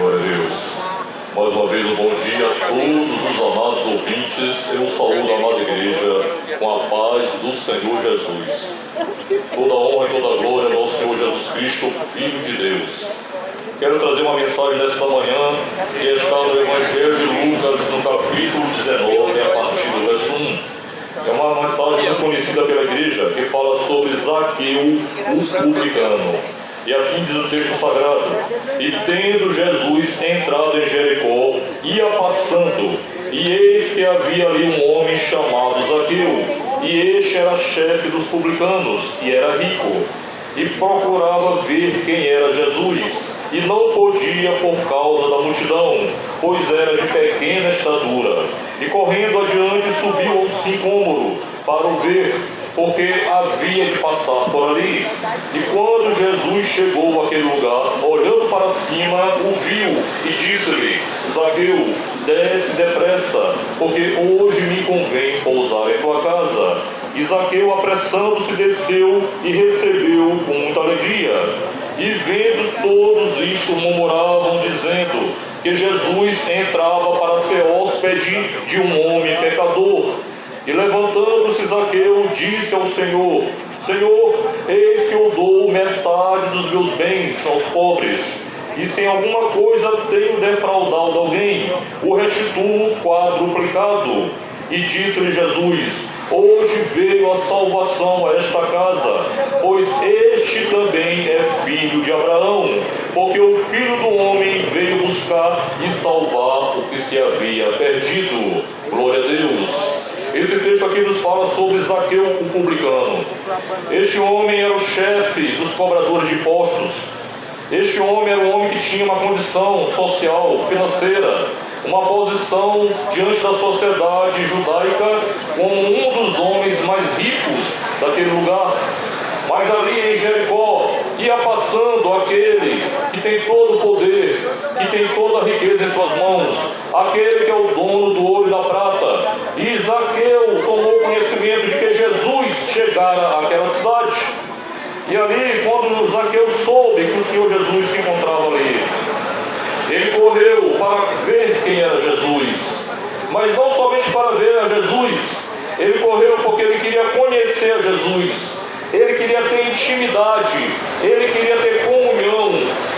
Glória a Deus. Mais uma vez, um bom dia a todos os amados ouvintes. Eu saúdo a amada igreja com a paz do Senhor Jesus. Toda honra e toda glória ao Senhor Jesus Cristo, Filho de Deus. Quero trazer uma mensagem nesta manhã que está no Evangelho de Lucas, no capítulo 19, a partir do verso 1. É uma mensagem muito conhecida pela igreja, que fala sobre Zaqueu, o publicano. E assim diz o texto sagrado: e tendo Jesus entrado em Jericó, ia passando, e eis que havia ali um homem chamado Zaqueu, e este era chefe dos publicanos, e era rico, e procurava ver quem era Jesus, e não podia por causa da multidão, pois era de pequena estatura. E correndo adiante subiu ao sicômoro para o ver, porque havia de passar por ali. E quando Jesus chegou àquele lugar, olhando para cima, o viu e disse-lhe: Zaqueu, desce depressa, porque hoje me convém pousar em tua casa. E Zaqueu, apressando-se, desceu e recebeu com muita alegria. E vendo todos isto, murmuravam, dizendo que Jesus entrava para ser hóspede de um homem pecador. E levantando-se Zaqueu, disse ao Senhor: Senhor, eis que eu dou metade dos meus bens aos pobres, e se em alguma coisa tenho defraudado de alguém, o restituo quadruplicado. E disse-lhe Jesus: hoje veio a salvação a esta casa, pois este também é filho de Abraão, porque o Filho do Homem veio buscar e salvar o que se havia perdido. Glória a Deus. Esse texto aqui nos fala sobre Zaqueu, o publicano. Este homem era o chefe dos cobradores de impostos. Este homem era um homem que tinha uma condição social, financeira, uma posição diante da sociedade judaica como um dos homens mais ricos daquele lugar. Mas ali em Jericó ia passando aquele que tem todo o poder, que tem toda a riqueza em suas mãos, aquele que é o dono do ouro e da prata. E Zaqueu tomou conhecimento de que Jesus chegara àquela cidade. E ali, quando Zaqueu soube que o Senhor Jesus se encontrava ali, ele correu para ver quem era Jesus. Mas não somente para ver a Jesus, ele correu porque ele queria conhecer a Jesus. Ele queria ter intimidade, ele queria ter comunhão,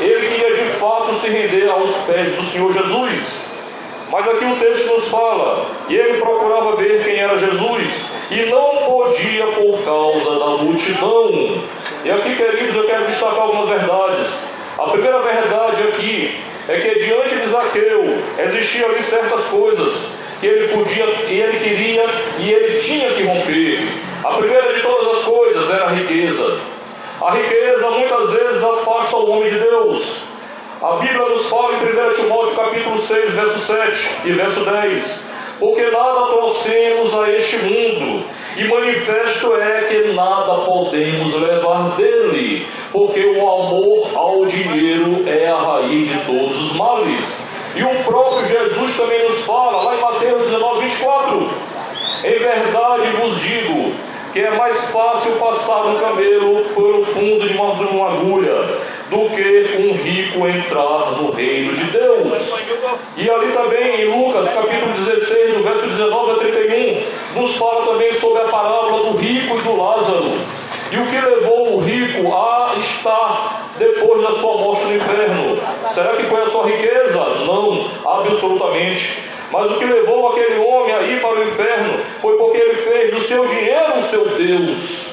ele queria de fato se render aos pés do Senhor Jesus. Mas aqui o texto nos fala, e ele procurava ver quem era Jesus, e não podia por causa da multidão. E aqui, queridos, eu quero destacar algumas verdades. A primeira verdade aqui é que diante de Zaqueu existiam ali certas coisas que ele podia, e ele queria, e ele tinha que romper. A primeira de todas as coisas era a riqueza. A riqueza muitas vezes afasta o homem de Deus. A Bíblia nos fala em 1 Timóteo capítulo 6, verso 7 e verso 10: porque nada trouxemos a este mundo, e manifesto é que nada podemos levar dele, porque o amor ao dinheiro é a raiz de todos os males. E o próprio Jesus também nos fala, lá em Mateus 19, 24: em verdade vos digo, que é mais fácil passar um camelo pelo fundo de uma agulha do que um rico entrar no reino de Deus. E ali também em Lucas capítulo 16, do verso 19 a 31, nos fala também sobre a parábola do rico e do Lázaro, e o que levou o rico a estar depois da sua morte no inferno. Será que foi a sua riqueza? Não, absolutamente. Mas o que levou aquele homem a ir para o inferno foi porque ele fez do seu dinheiro o seu Deus.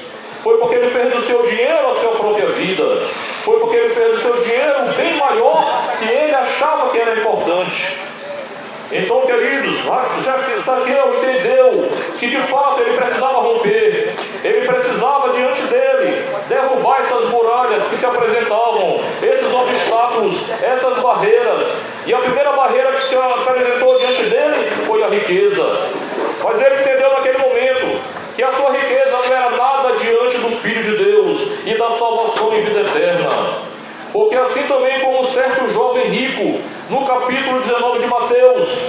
Foi porque ele fez do seu dinheiro a sua própria vida. Foi porque ele fez do seu dinheiro um bem maior que ele achava que era importante. Então, queridos, Zaqueu entendeu que de fato ele precisava romper. Ele precisava diante dele derrubar essas muralhas que se apresentavam, esses obstáculos, essas barreiras. E a primeira barreira que se apresentou diante dele foi a riqueza. Mas ele entendeu naquele momento que a sua riqueza não era nada diante do Filho de Deus e da salvação em vida eterna. Porque assim também como certo jovem rico, no capítulo 19 de Mateus,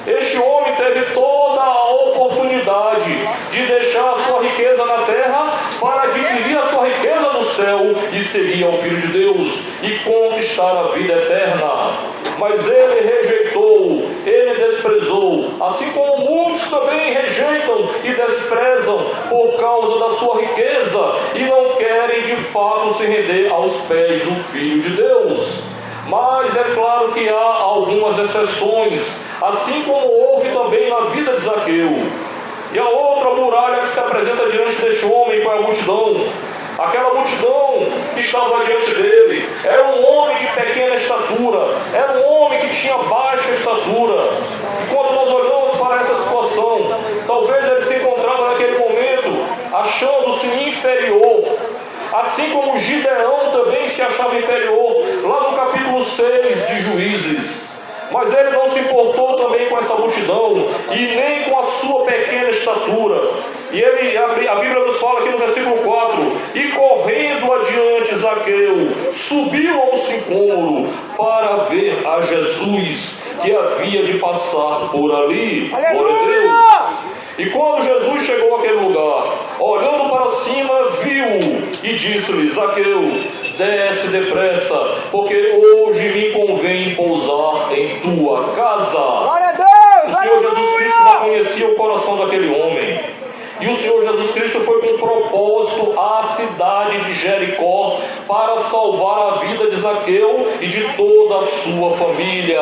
este homem teve toda a oportunidade de deixar a sua riqueza na terra para adquirir a sua riqueza no céu e seguir ao Filho de Deus e conquistar a vida eterna. mas ele rejeitou, ele desprezou, assim como muitos também rejeitam e desprezam por causa da sua riqueza e não querem de fato se render aos pés do Filho de Deus. Mas é claro que há algumas exceções, assim como houve também na vida de Zaqueu. E a outra muralha que se apresenta diante deste homem foi a multidão. Aquela multidão que estava diante dele era um homem de pequena estatura, era um homem que tinha baixa estatura. E quando nós olhamos para essa situação, talvez ele se encontrava naquele momento achando-se inferior, assim como Gideão também se achava inferior, lá no capítulo 6 de Juízes. Mas ele não se importou também com essa multidão e nem com a sua pequena estatura. E a Bíblia nos fala aqui no versículo 4: e correndo adiante Zaqueu, subiu ao sicômoro para ver a Jesus que havia de passar por ali. Glória a Deus! E quando Jesus chegou àquele lugar, olhando para cima, viu-o e disse-lhe: Zaqueu, desce depressa, porque hoje me convém pousar em tua casa. Glória a Deus! O Senhor Jesus Cristo já conhecia o coração daquele homem. E o Senhor Jesus Cristo foi com propósito à cidade de Jericó para salvar a vida de Zaqueu e de toda a sua família.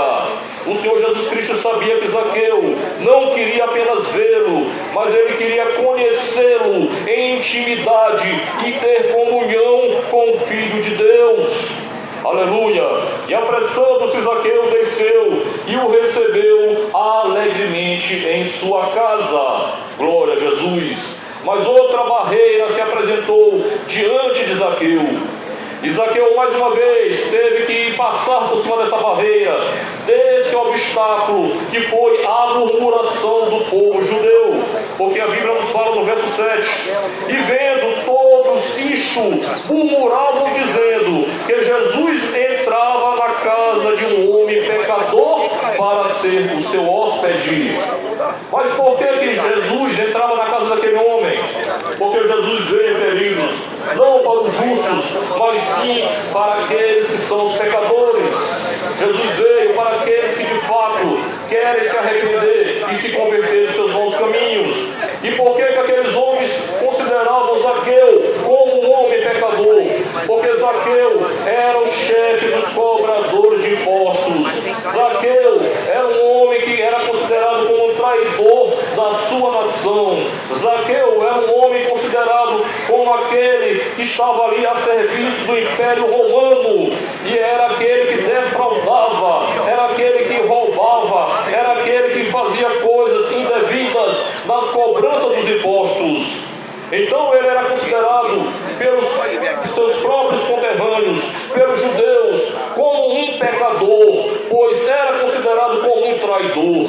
O Senhor Jesus Cristo sabia que Zaqueu não queria apenas vê-lo, mas ele queria conhecê-lo em intimidade e ter comunhão com o Filho de Deus. Aleluia! E apressando-se Zaqueu desceu e o recebeu alegremente em sua casa. Glória a Jesus! Mas outra barreira se apresentou diante de Zaqueu. E Zaqueu mais uma vez teve que passar por cima dessa barreira, desse obstáculo que foi a murmuração do povo judeu. Porque a Bíblia nos fala no verso 7: e vendo todos isto, murmuravam dizendo que Jesus entrava na casa de um homem pecador para ser o seu hóspede. Mas por que Jesus entrava na casa daquele homem? Porque Jesus veio, queridos, não para os justos, mas sim para aqueles que são os pecadores. Jesus veio para aqueles que de fato querem se arrepender e se converter dos seus maus caminhos. E por que aqueles homens consideravam Zaqueu como um homem pecador? Porque Zaqueu era o chefe dos cobradores de impostos. Zaqueu era um homem que era considerado como um traidor da sua nação. Zaqueu era um homem considerado como aquele que estava ali a serviço do Império Romano, e era aquele que defraudava, era aquele que roubava, era aquele que fazia coisas indevidas nas cobranças dos impostos. Então ele era considerado pelos seus próprios conterrâneos, pelos judeus, como um pecador, pois era considerado como um traidor.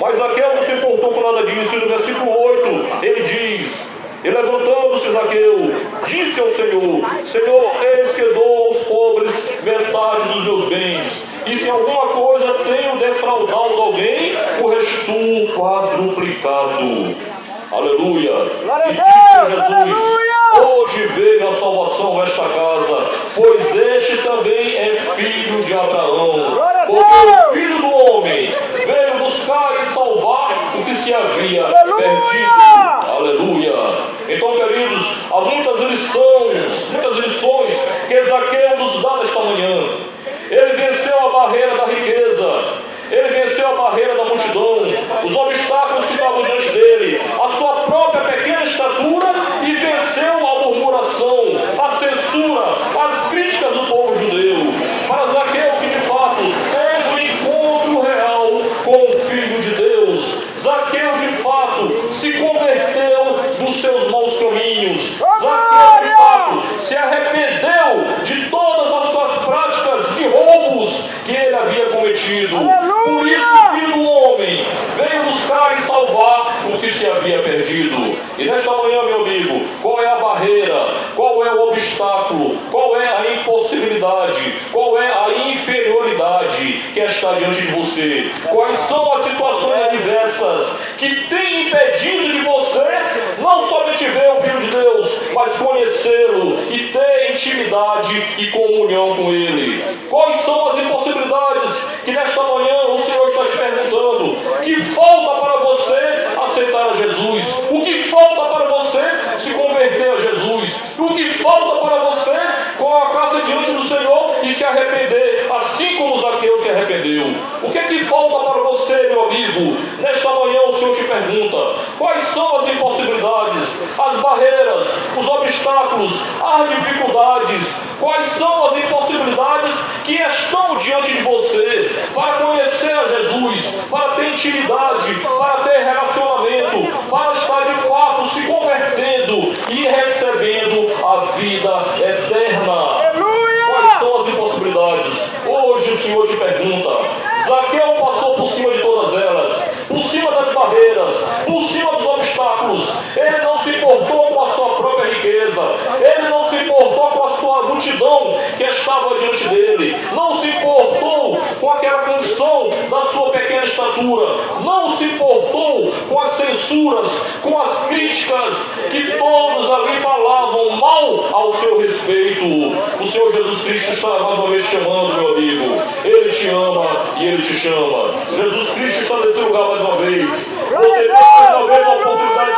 Mas Zaqueu não se importou com nada disso. E no versículo 8 ele diz: e levantando-se Zaqueu, disse ao Senhor: Senhor, eis que dou aos pobres metade dos meus bens, e se alguma coisa tenho defraudado alguém, o restituo quadruplicado. Aleluia! Glória a E Deus! disse Jesus: Aleluia! hoje veio a salvação nesta casa, pois este também é filho de Abraão. Glória a Porque Deus! o Filho do Homem veio buscar e salvar o que se havia Aleluia! perdido. Aleluia! Então, queridos, há muitas lições que Zaqueu nos dá nesta manhã. Ele venceu a barreira da riqueza, ele venceu a barreira da multidão, os obstáculos que estavam diante dele, a sua própria pequena estatura, e venceu a murmuração, a censura, as críticas do povo judeu. Para Zaqueu, que de fato teve um encontro real com o Filho de Deus, Zaqueu de fato se converteu dos seus maus caminhos. Zaqueu de fato se arrependeu de todas as suas práticas de roubos que ele havia cometido. Por isso o Filho do Homem veio buscar e salvar o que se havia perdido. E nesta manhã, meu amigo, qual é a barreira? Qual é o obstáculo? Qual é a impossibilidade? Qual é a inferioridade que está diante de você? Quais são as situações adversas que têm impedido de você não somente ver o Filho de Deus, mas conhecê-lo e ter intimidade e comunhão com Ele? Quais são as impossibilidades que se arrepender, assim como Zaqueu se arrependeu. O que é que falta para você, meu amigo? Nesta manhã o Senhor te pergunta: quais são as impossibilidades, as barreiras, os obstáculos, as dificuldades? Quais são as impossibilidades que estão diante de você para conhecer a Jesus, para ter intimidade, para ter relacionamento, para estar de fato se convertendo e recebendo a vida eterna? Quais são as impossibilidades? Hoje o Senhor te pergunta. Zaqueu passou por cima de todas elas, por cima das barreiras, por cima dos obstáculos. Ele não se importou com a sua própria riqueza, ele não se importou com a sua multidão que estava diante dele, não se importou com aquela condição da sua pequena estatura, não se importou com as censuras, com as críticas que todos ali falavam mal ao seu respeito. O Senhor Jesus Cristo está mais uma vez chamando, meu amigo. Ele te ama e Ele te chama. Jesus Cristo está nesse lugar mais uma vez. Você tem mais uma vez a oportunidade